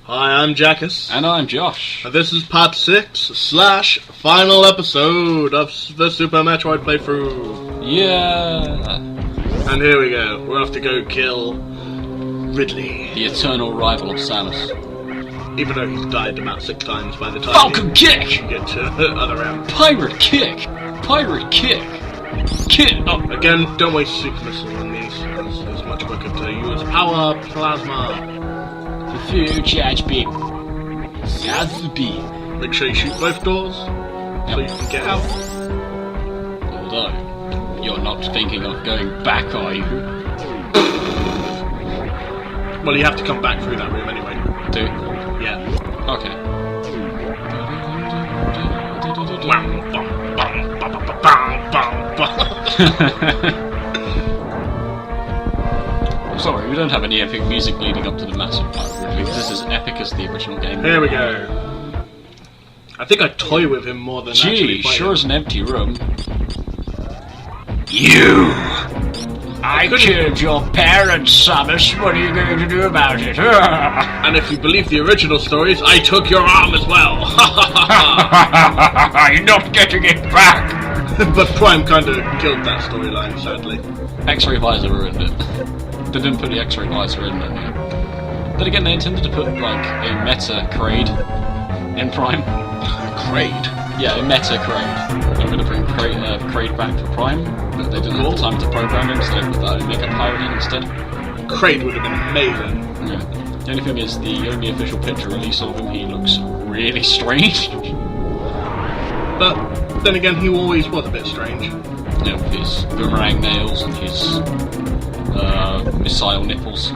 Hi, I'm Jackus. And I'm Josh. And this is part 6/final episode of the Super Metroid playthrough. Yeah. And here we go. We're off to go kill Ridley. The eternal rival of Samus. Even though he's died about 6 times by the time Falcon kick! you get to the other round. Pirate kick! Pirate kick! Kick up! Again, don't waste super missile on these. It's much quicker to use power plasma. The future beam. That's the beam. Make sure you shoot both doors so you can get out. Although, you're not thinking of going back, are you? Well, you have to come back through that room anyway. Do? Yeah. Okay. Sorry, we don't have any epic music leading up to the massive pirate release. This is epic as the original game. Here we go. I think I toy with him more than actually fight sure him. is an empty room. You! I killed your parents, Samus. What are you going to do about it? And if you believe the original stories, I took your arm as well. You're not getting it back! But Prime kind of killed that storyline, sadly. X-ray visor ruined it. They didn't put the X-ray visor in there. Then again, they intended to put like a meta Kraid in Prime. Kraid? Yeah, a meta Kraid. They were going to bring Kraid back for Prime, but they didn't have the time to program him, so they put that in Mega Pirate in instead. Kraid would have been amazing. Yeah. The only thing is, the only official picture release of him, he looks really strange. But then again, he always was a bit strange. Yeah, with his boomerang nails and his missile nipples.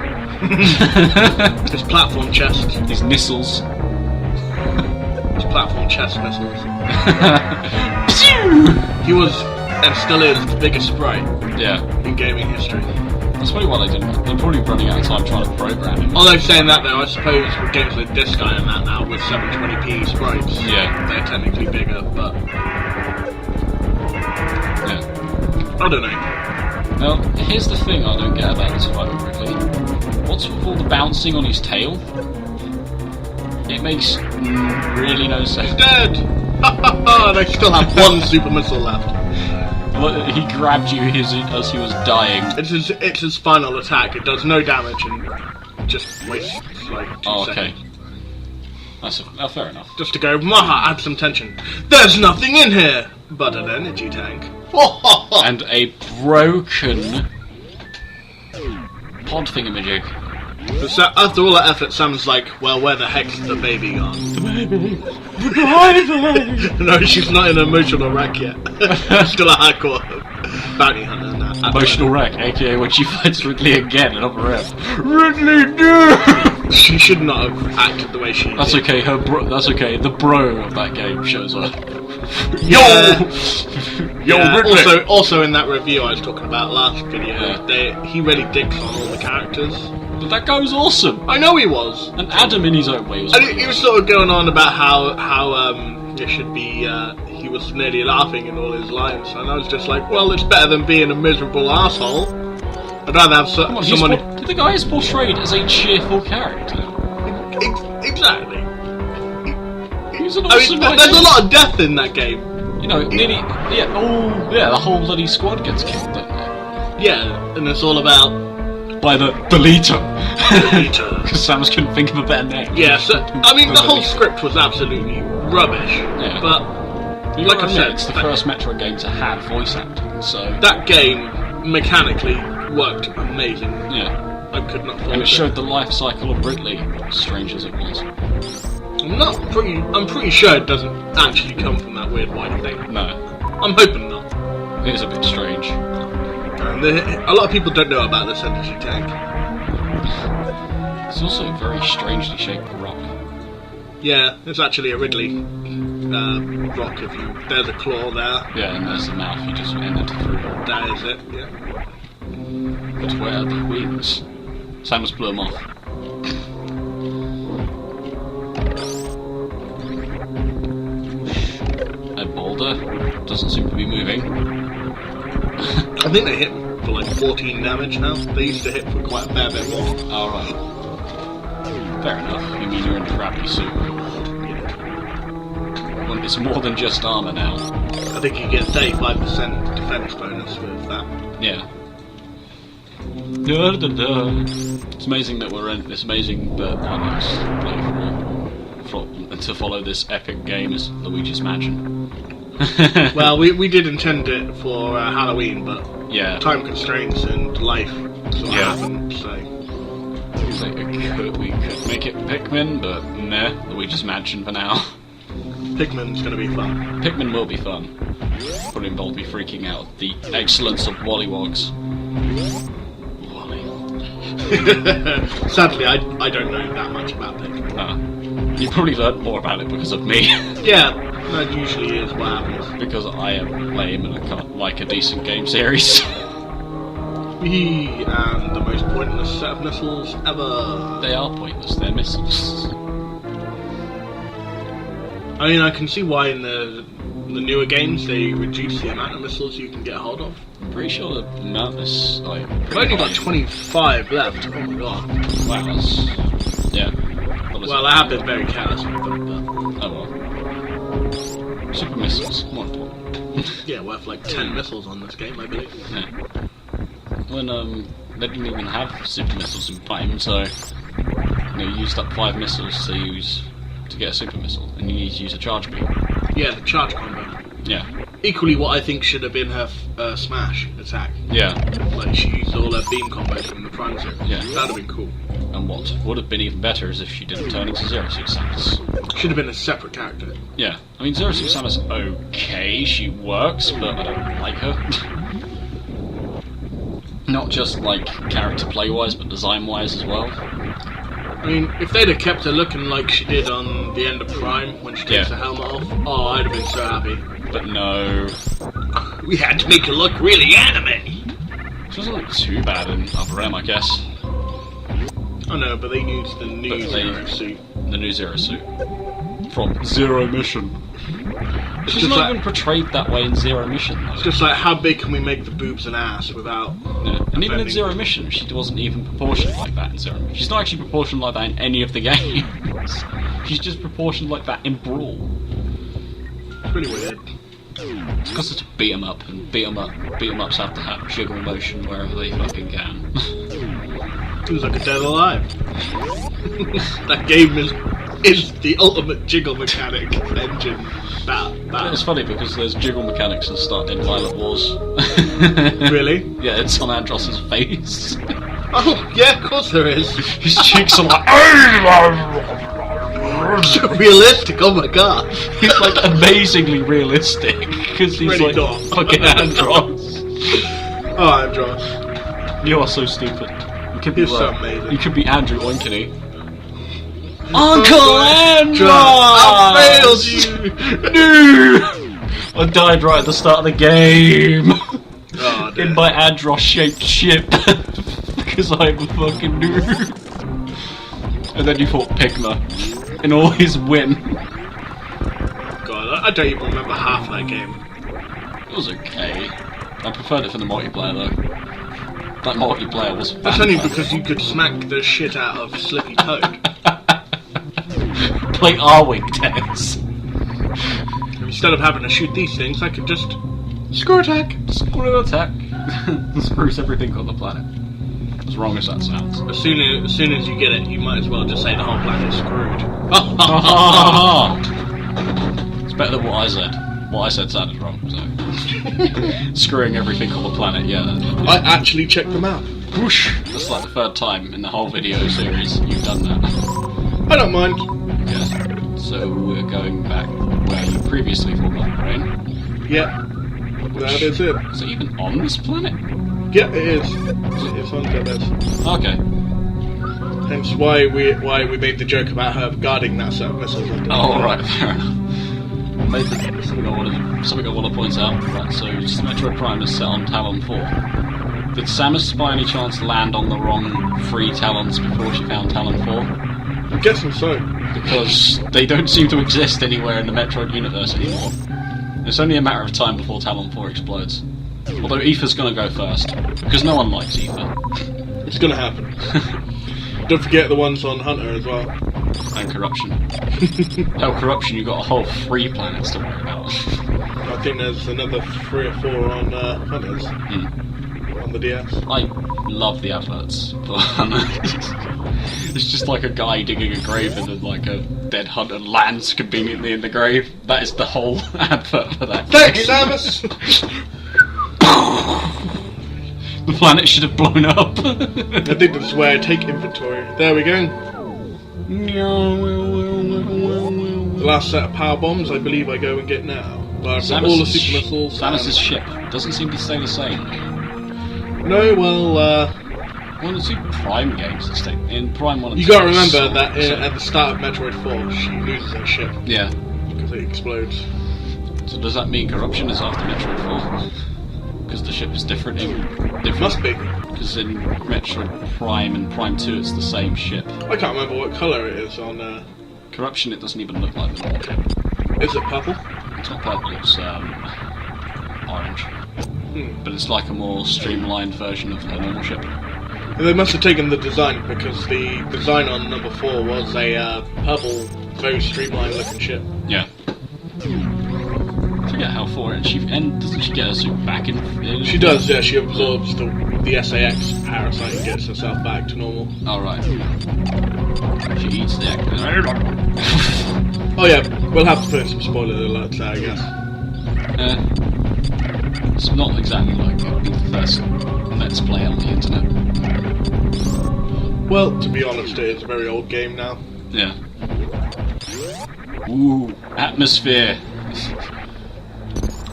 His platform chest. His nissels. His platform chest missiles. He was, and still is, the biggest sprite Yeah. in gaming history. That's probably why they didn't. They're probably running out of time trying to program him. Although saying that though, I suppose with games like this guy and that now, with 720p sprites, Yeah. they're technically bigger, but Yeah. I don't know. Now, here's the thing I don't get about this fight with Ridley. What's with all the bouncing on his tail? It makes really no sense. He's dead! And I still have one super missile left. Well, he grabbed you as he was dying. It's his final attack. It does no damage and just wastes like 2 seconds. That's fair enough. Just to go, Maha, add some tension. There's nothing in here but an energy tank. And a broken pod thingamajig. So after all that effort, Sam's like, well, where the heck's the baby gone? The baby. No, she's not in an emotional wreck yet. Still a hardcore bounty hunter and that. Emotional wreck, aka when she fights Ridley again in Upper F. Ridley, no! She should not have acted the way she did. That's okay, that's okay, the bro of that game shows up. Yeah. Yo, Yeah, Ridley! also in that review I was talking about last video, he really digs on all the characters. But that guy was awesome! I know he was. And Adam in his own way was And he was sort of going on about how it should be, he was nearly laughing in all his lines, and I was just like, well, it's better than being a miserable asshole. I'd rather have someone... The guy is portrayed as a cheerful character. Exactly. He's an awesome there's a lot of death in that game. You know, nearly... Yeah, the whole bloody squad gets killed, don't they? Yeah, and it's all about... By the leader. Leader. Because Samus couldn't think of a better name. Yeah, so, I mean, the whole script was absolutely rubbish. Yeah. But, like I said... It's the first Metroid game to have voice acting, so... That game, mechanically, worked amazing. Yeah. I could not fault And it showed the life cycle of Ridley, strange as it was. I'm pretty sure it doesn't actually come from that weird white thing. No. I'm hoping not. It is a bit strange. And a lot of people don't know about this energy tank. It's also a very strangely shaped rock. Yeah, it's actually a Ridley rock. There's a claw there. Yeah, and there's the mouth you just entered through. That is it, yeah. But where are the wings? Samus blew them off. A boulder doesn't seem to be moving. I think they hit for like 14 damage now. They used to hit for quite a fair bit more. Alright. Fair enough. You mean you're in a gravity suit? Well, it's more than just armour now. I think you get 35% defense bonus with that. Yeah. It's amazing that we're in this amazing but honest playthrough to follow this epic game as Luigi's Mansion. Well, we did intend it for Halloween, but yeah, time constraints and life sort of happened, so... We could make it Pikmin, but nah, Luigi's Mansion for now. Pikmin's gonna be fun. Pikmin will be fun. Probably involve me freaking out at the excellence of Wollywogs. Sadly, I don't know that much about Pikmin. You probably learned more about it because of me. Yeah, that usually is what happens. Because I am lame and I can't like a decent game series. And the most pointless set of missiles ever. They are pointless, they're missiles. I mean, I can see why in the newer games they reduce the amount of missiles you can get a hold of. I'm pretty sure the amount is like... I've only got 25 left, oh my god. Wow, that's... Yeah. Well, I have been very careless with them, but... Oh well. Super missiles, more important. Yeah, worth like 10 missiles on this game, I believe. Yeah. When, they didn't even have super missiles in Prime, so... You used up 5 missiles to get a super missile, and you need to use a charge beam. Yeah, the charge combo. Yeah. Equally what I think should have been her smash attack. Yeah. Like, she used all her beam combos from the Prime Zero. Yeah. That'd have been cool. And what would have been even better is if she didn't turn into Zero Suit Samus. Should have been a separate character. Yeah. I mean, Zero Suit Samus, okay, she works, but I don't like her. Not just, like, character play-wise, but design-wise as well. I mean, if they'd have kept her looking like she did on the end of Prime, when she takes her helmet off, oh, I'd have been so happy. But no. We had to make her look really anime! She doesn't look too bad in Other M, I guess. I know, but they used the new Zero Suit. The new Zero Suit. From Zero Mission. She's not even portrayed that way in Zero Mission, though. It's just like, how big can we make the boobs and ass without... Yeah. And even in Zero Mission, she wasn't even proportioned like that in Zero Mission. She's not actually proportioned like that in any of the games. She's just proportioned like that in Brawl. It's pretty weird. It's because it's a beat 'em up, and beat 'em ups have to have jiggle motion wherever they fucking can. Feels like a Dead Alive. That game is the ultimate jiggle mechanic engine. It's funny because there's jiggle mechanics that start in Violet Wars. Really? Yeah, it's on Andross's face. Oh, yeah, of course there is. His cheeks are like... So realistic, oh my god. He's like amazingly realistic, because he's really like not. fucking Andross. Oh, Andross. You are so stupid. You could be You're so amazing. You could be Andrew Oinkeny. Uncle Andross! I failed you! No! I died right at the start of the game. Oh, dear. In my Andross-shaped ship. Because I'm a fucking noob. And then you fought Pigma. In all his win. God, I don't even remember half that game. It was okay. I preferred it for the multiplayer though. That multiplayer was That's only because you could smack the shit out of Slippy Toad. Play R-Wing tennis. Instead of having to shoot these things, I could just... Screw attack! Screw attack. Screws everything on the planet. As wrong as that sounds. As soon as you get it, you might as well just say the whole planet's screwed. It's better than what I said. What I said sounded wrong, so... Screwing everything on the planet, yeah. I actually checked them out. Whoosh! That's like the third time in the whole video series you've done that. I don't mind. Yeah. So we're going back where you previously fought Black Brain. Yeah. That is it. Is it even on this planet? Yeah, it is. It's on Jabez. Okay. Hence why we made the joke about her guarding that set of missiles. Oh, right, fair enough. Something I want to point out. Right, so Metroid Prime is set on Talon 4. Did Samus by any chance land on the wrong 3 Talons before she found Talon 4? I'm guessing so. Because they don't seem to exist anywhere in the Metroid universe anymore. It's only a matter of time before Talon 4 explodes. Although Aether's gonna go first, because no one likes Aether. It's gonna happen. Don't forget the ones on Hunter as well. And Corruption. Hell, Corruption, you've got a whole 3 planets to worry about. I think there's another 3 or 4 on Hunters. On the DS. I love the adverts for it's just like a guy digging a grave and then like a dead hunter lands conveniently in the grave. That is the whole advert for that. Thanks, Samus! The planet should have blown up. I think that's where I take inventory. There we go. The last set of power bombs I believe I go and get now. But I've got all the super missiles. Samus' ship doesn't seem to stay the same. No, well, one of the 2 Prime games that stay in Prime 1 and 2. You gotta remember that at the start of Metroid 4, she loses her ship. Yeah. Because it explodes. So does that mean Corruption is after Metroid 4? Because the ship is different? Must be. Because in Metroid Prime and Prime 2 it's the same ship. I can't remember what colour it is on... Corruption, it doesn't even look like the normal ship. Is it purple? It's not purple, it's orange. But it's like a more streamlined version of her normal ship. They must have taken the design, because the design on number 4 was a purple, very streamlined looking ship. Yeah. I forget how far and doesn't she get her suit back in? She does, yeah, she absorbs the SAS parasite and gets herself back to normal. Oh, right. She eats the Oh yeah, we'll have to put in some spoiler alerts there, I guess. It's not exactly like the first Let's Play on the internet. Well, to be honest, it is a very old game now. Yeah. Ooh, atmosphere.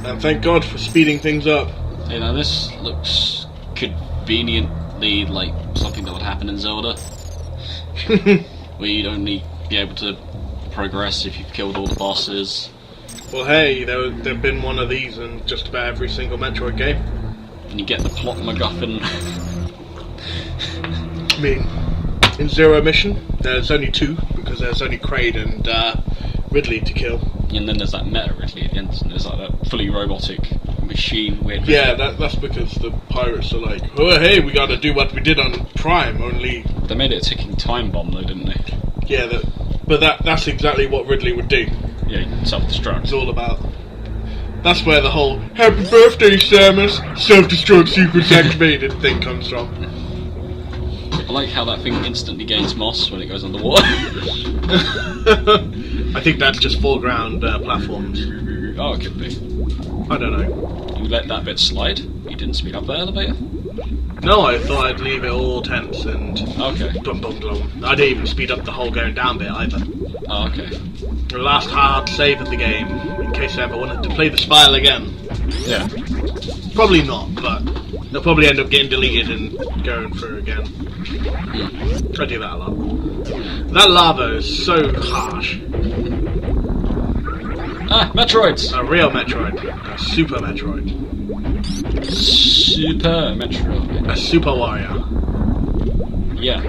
And thank God for speeding things up. You know, this looks conveniently like something that would happen in Zelda. Where you'd only be able to progress if you've killed all the bosses. Well, hey, there've been one of these in just about every single Metroid game. And you get the plot MacGuffin. I mean, in Zero Mission, there's only 2, because there's only Kraid and Ridley to kill. And then there's that Meta Ridley at the end, and there's like that fully robotic machine weird. Yeah, that's because the pirates are like, oh hey, we gotta do what we did on Prime, only... They made it a ticking time bomb though, didn't they? Yeah, but that's exactly what Ridley would do. Yeah, self-destruct. It's all about... That's where the whole Happy Birthday, Samus! Self-destruct sequence activated thing comes from. I like how that thing instantly gains moss when it goes underwater. I think that's just foreground platforms. Oh, it could be. I don't know. You let that bit slide? You didn't speed up the elevator? No, I thought I'd leave it all tense and... Okay. Dum dum dum. I didn't even speed up the whole going down bit either. Oh, okay. The last hard save of the game, in case I ever wanted to play the Spire again. Yeah. Probably not, but they'll probably end up getting deleted and going through again. I do that a lot. That lava is so harsh. Ah, Metroids! A real Metroid. A Super Metroid. Super Metroid. A Super Warrior. Yeah.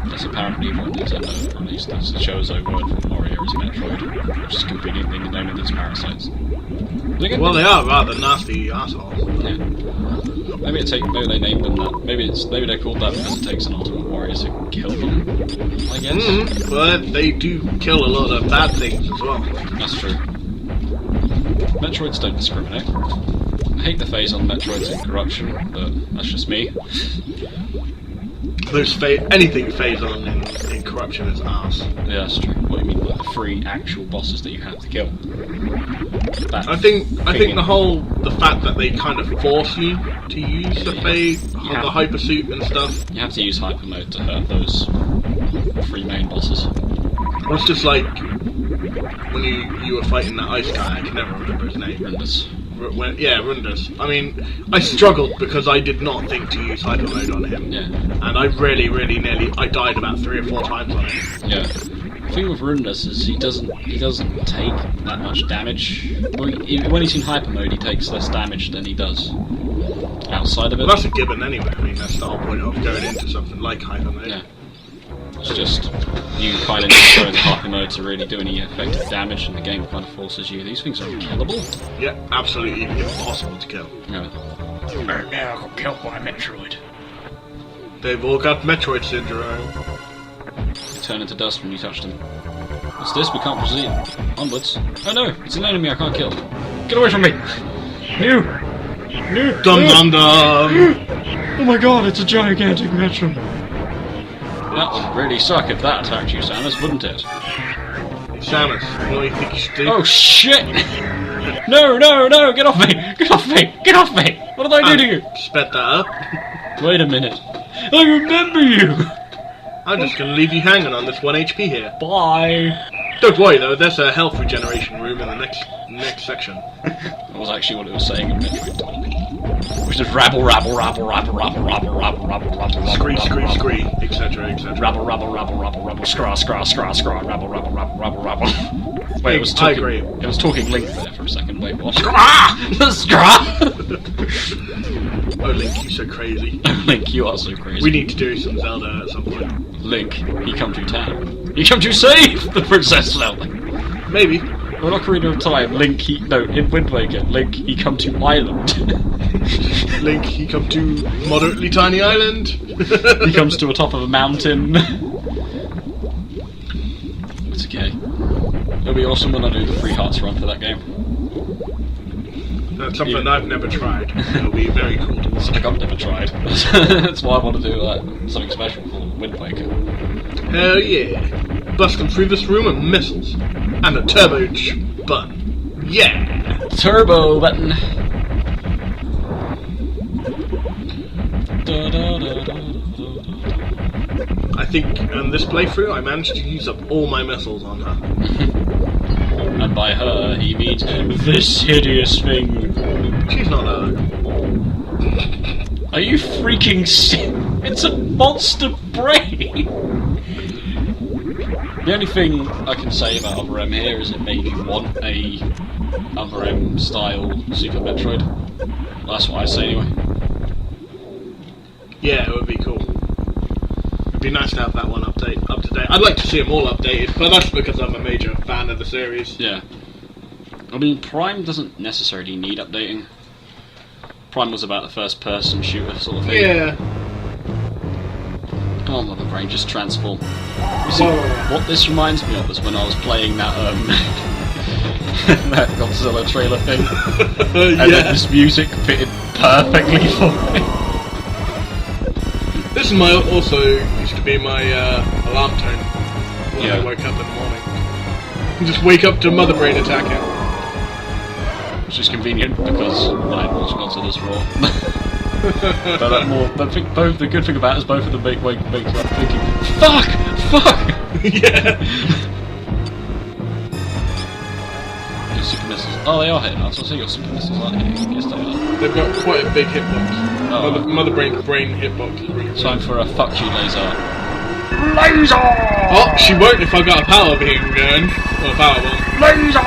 That's apparently what Nintendo released as the show's word for Warrior is Metroid, which is conveniently the name of these parasites. Well, they are rather nasty assholes. Yeah. Maybe they named them that. Maybe they're called that because it takes an Ultimate Warrior to kill them, I guess. But they do kill a lot of bad things as well. That's true. Metroids don't discriminate. I hate the phase on Metroids in Corruption, but that's just me. Anything phase on in Corruption is arse. Yeah, that's true. What do you mean, like the 3 actual bosses that you have to kill? I think the fact that they kind of force you to use the hyper suit and stuff. You have to use hyper mode to hurt those 3 main bosses. Well, it's just like when you were fighting that ice guy. I can never remember his name. Rundus. Rundus. I mean, I struggled because I did not think to use hyper mode on him. Yeah. And I really I died about 3 or 4 times on him. Yeah. The thing with Rundus is he doesn't take that much damage. When he's in hyper mode, he takes less damage than he does outside of it. Well, that's a given anyway. I mean, that's the whole point of going into something like hyper mode. Yeah. It's just you kind of need to go into hyper mode to really do any effective damage, and the game kind of forces you. These things are unkillable. Yeah, absolutely impossible to kill. Yeah. Right now, I got killed by a Metroid. They've all got Metroid syndrome. They turn into dust when you touch them. What's this? We can't proceed. Onwards. Oh no, it's an enemy I can't kill. Get away from me! You! Dum dum dum! Oh my god, it's a gigantic Metro. That would really suck if that attacked you, Samus, wouldn't it? Samus, what do you think you should do? Oh shit! No, get off me! Get off me! Get off me! What did I do to you? Sped that up. Wait a minute. I remember you! I'm just gonna leave you hanging on this 1 HP here. Bye! Don't worry though, there's a health regeneration room in the next section. That was actually what it was saying in Metroid. Which is rabble, rabble, rabble, rabble, rabble, rabble, rabble, rabble, rabble, Scree, scree, scree, etc, etc. rabble, rabble, rabble, rabble, rabble, scraw, scraw, scraw, scraw, rabble, rabble, rabble, rabble, rabble. Wait, it was talking. I agree. It was talking Link there for a second. Wait, what? Scraw! Scraw! Oh, Link, you're so crazy. Link, you are so crazy. We need to do some Zelda at some point. Link, he come to town. He come to save the Princess Zelda. Maybe. Well, Ocarina of Time, Link, in Wind Waker, Link, he come to island. Link, he come to moderately tiny island. He comes to a top of a mountain. It's okay. It'll be awesome when I do the free hearts run for that game. That's something I've never tried. It'll be very cool to watch. I've never tried. That's why I want to do something special for Wind Waker. Hell yeah. Busting through this room with missiles. And a turbo button. Yeah! Turbo button. I think in this playthrough I managed to use up all my missiles on her. And by her, he means this hideous thing. She's not her. Are you freaking It's a monster brain! The only thing I can say about Other M here is it made you want a Other M style Super Metroid. That's what I say anyway. Yeah, it would be cool. It'd be nice to have that one up to date. I'd like to see them all updated, but that's because I'm a major fan of the series. Yeah. I mean, Prime doesn't necessarily need updating. Prime was about the first person shooter sort of thing. Yeah. Oh, my brain just transform. You see, what this reminds me of is when I was playing that that Godzilla trailer thing, and then this music fitted perfectly for me. This is also used to be my alarm tone when I woke up in the morning. You just wake up to Mother Brain attacking. Which is convenient because I watch Godzilla's Raw. But the good thing about it is both of them make you up thinking, fuck! Yeah. Your super missiles. Oh, they are hitting us. I see your super missiles aren't hitting. Yes, they are. They've got quite a big hitbox. Oh. Mother Brain hitbox is really Time for a fuck you laser. Laser! Oh, she won't if I got a power beam going. Or a power bomb. Laser!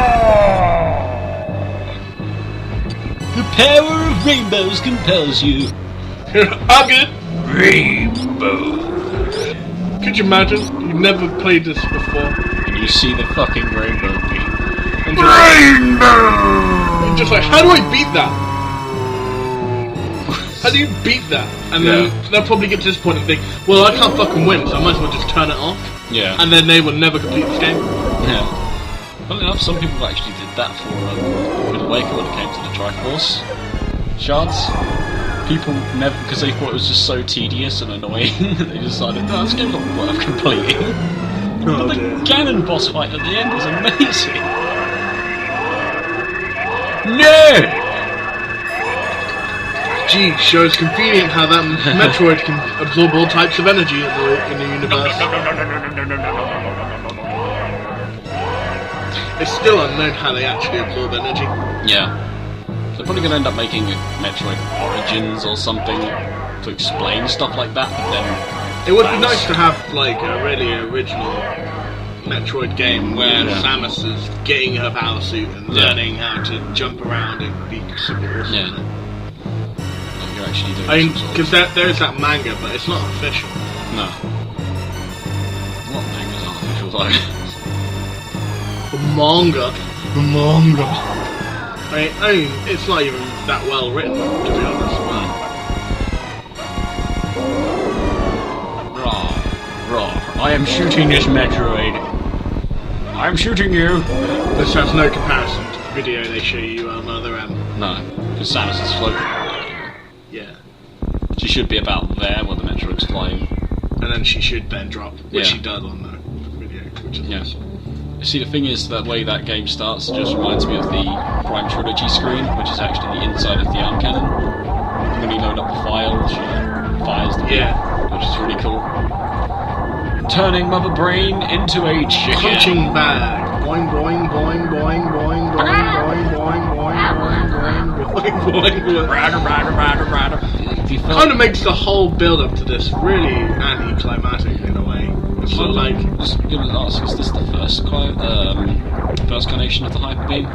The power of rainbows compels you. Hug it! Rainbow. Could you imagine? You've never played this before. And you see the fucking rainbow beam. Rainbow! And just like, how do I beat that? How do you beat that? And then they'll probably get to this point and think, well, I can't fucking win, so I might as well just turn it off. Yeah. And then they will never complete this game. Yeah. Funnily enough, some people actually did that for Wind Waker when it came to the Triforce shards. People never, because they thought it was just so tedious and annoying, they decided, no, this game's not worth completing. But the Ganon boss fight at the end was amazing. No! Gee, sure it's convenient how that Metroid can absorb all types of energy in the universe. It's still unknown how they actually absorb energy. Yeah. They're probably going to end up making Metroid Origins or something to explain stuff like that, but then... It would be nice to have, like, a really original Metroid game where Samus is getting her power suit and learning how to jump around and be super awesome. Yeah. Like you're actually doing I mean, because there is that manga, but it's not official. No. What mangas aren't official, though? Manga. I mean, it's not even that well written, to be honest. I am shooting this Metroid. I'm shooting you. This has no comparison to the video they show you on Other M. No, because Samus is floating. Yeah. She should be about there where the Metroid's flying. And then she should then drop, which Yeah. she does on the video, which is Yeah. awesome. See, the thing is, that way that game starts just reminds me of the Prime Trilogy screen, which is actually the inside of the arm cannon. When you load up the file, she fires the beam, which is really cool. Turning Mother Brain into a chicken. Punching bag. Boing, boing, boing, boing, boing, boing, boing, boing, boing, boing, boing, boing, boing. Kind of makes the whole build up to this really anticlimactic in a way. It's sort of like. I was going to ask, is this the first carnation of the Hyper Beam?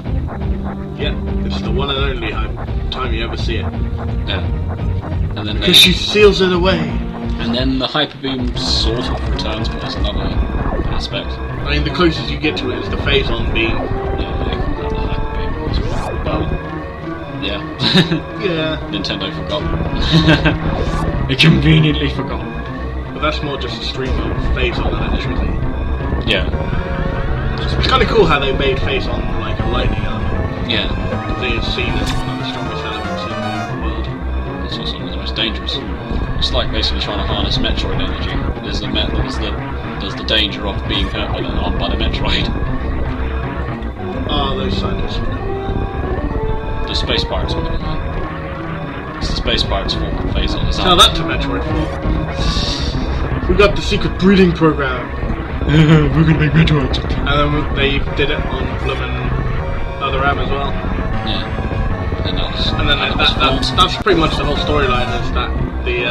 Yeah, it's the one and only time you ever see it. Yeah. And then Because she seals it away. And then the Hyper Beam sort of returns, but there's another aspect. I mean, the closest you get to it is the phase-on beam. Yeah, they call that the Hyper Beam as well. Yeah. Yeah. Nintendo forgot. They conveniently forgot. But that's more just a stream of phase-on electricity. Yeah. It's kind of cool how they made phase-on like a lightning element. Yeah. They have seen as one of the strongest elements in the world. It's also one of the most dangerous. It's like basically trying to harness Metroid energy. There's the danger of being hurt by the Metroid. Oh, those scientists would never know. The space pirates will never know. It's the space pirates form of phase on. Tell that to Metroid 4. We got the secret breeding program. We're gonna make Metroid. And then they did it on Bloomin' Other M as well. Yeah. And then that's pretty much the whole storyline, is that the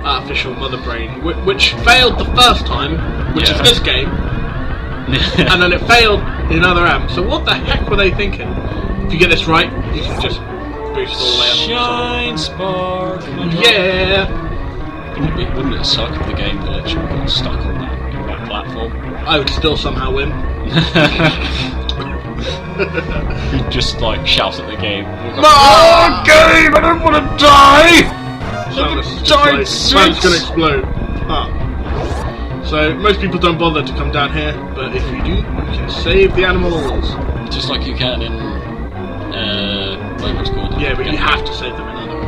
artificial mother brain, which failed the first time, which is this game, and then it failed in Other M. So what the heck were they thinking? If you get this right, you can just boost all the way up. Shine spark. Yeah. Wouldn't it suck if the game glitch and got stuck on that platform? I would still somehow win. He'd just like shout at the game. No, game! I don't want to die! Samus gonna explode. Ah. So most people don't bother to come down here, but if you do, you can save the animals. Just like you can in whatever it's called. Yeah, but you have to save them in Other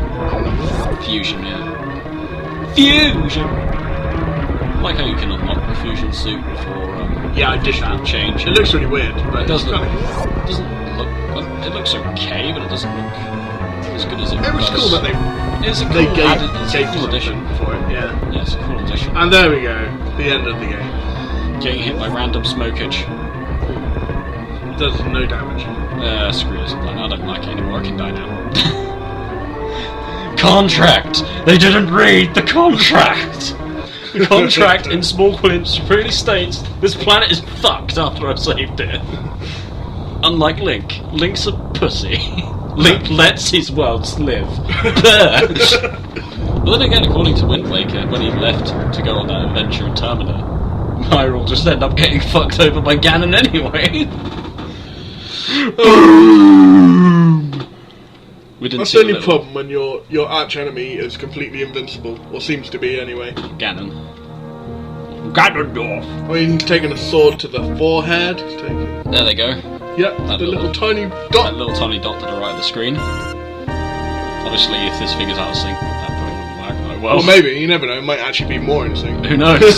M. Fusion, yeah. Fusion! I like how you can unlock the fusion suit for yeah, I did that. Change. It looks really weird, but it doesn't it's look. It looks okay, but it doesn't look as good as it It was does. cool that It's a cool, they gave it's a cool addition for it. Yeah. Yeah, it's a cool addition. And there we go. The end of the game. Getting hit by random smokage. It does no damage. Screw this. I don't like it anymore. I can die now. Contract! They didn't read the contract! The contract in small print really states this planet is fucked after I've saved it. Unlike Link. Link's a pussy. Link lets his worlds live. But then again, according to Wind Waker, when he left to go on that adventure in Termina, Hyrule just ended up getting fucked over by Ganon anyway. We didn't That's see the only little problem when your arch enemy is completely invincible, or seems to be anyway. Ganon. Ganondorf. I mean, he's taking a sword to the forehead. He's taking... There they go. Yep, That the little tiny That dot. little tiny dot to the right of the screen. Obviously, if this figure's out of sync, that probably wouldn't work very well. Well, maybe, you never know, it might actually be more in sync. Who knows?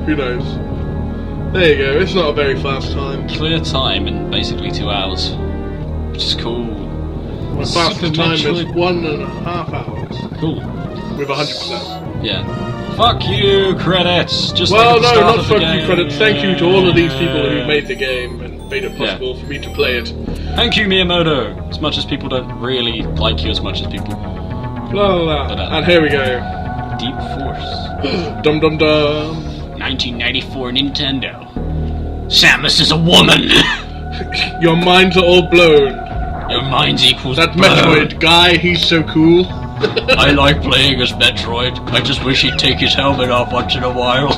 Who knows? There you go, it's not a very fast time. Clear time in basically 2 hours, which is cool. My fastest time is 1.5 hours. Cool. With 100%. Yeah. Fuck you, credits! Just Well, like at the no, start not of the fuck game. you credits. Thank you to all of these people who made the game and made it possible for me to play it. Thank you, Miyamoto! As much as people don't really like you as much as people... La la la. But, And here we go. Deep Force. Dum dum dum. 1994 Nintendo. Samus is a woman! Your minds are all blown. Your minds equals That blown. Metroid guy, he's so cool. I like playing as Metroid. I just wish he'd take his helmet off once in a while.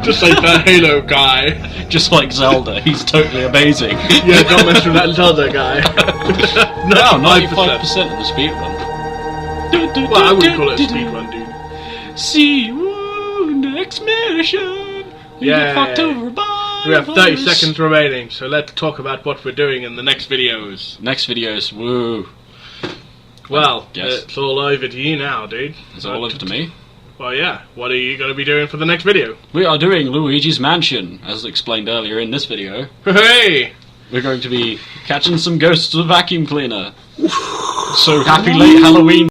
Just like that Halo guy. Just like Zelda, he's totally amazing. Yeah, don't mess with that Zelda guy. No, 95% in the speedrun. Well, I wouldn't call it a speedrun, dude. See you next next mission. You get fucked over by We have 30 virus. seconds remaining, so let's talk about what we're doing in the next videos. Next videos, woo. Well, Yes. it's all over to you now, dude. It's all over to me. Well, yeah. What are you going to be doing for the next video? We are doing Luigi's Mansion, as explained earlier in this video. Hey! We're going to be catching some ghosts with a vacuum cleaner. So happy late Halloween.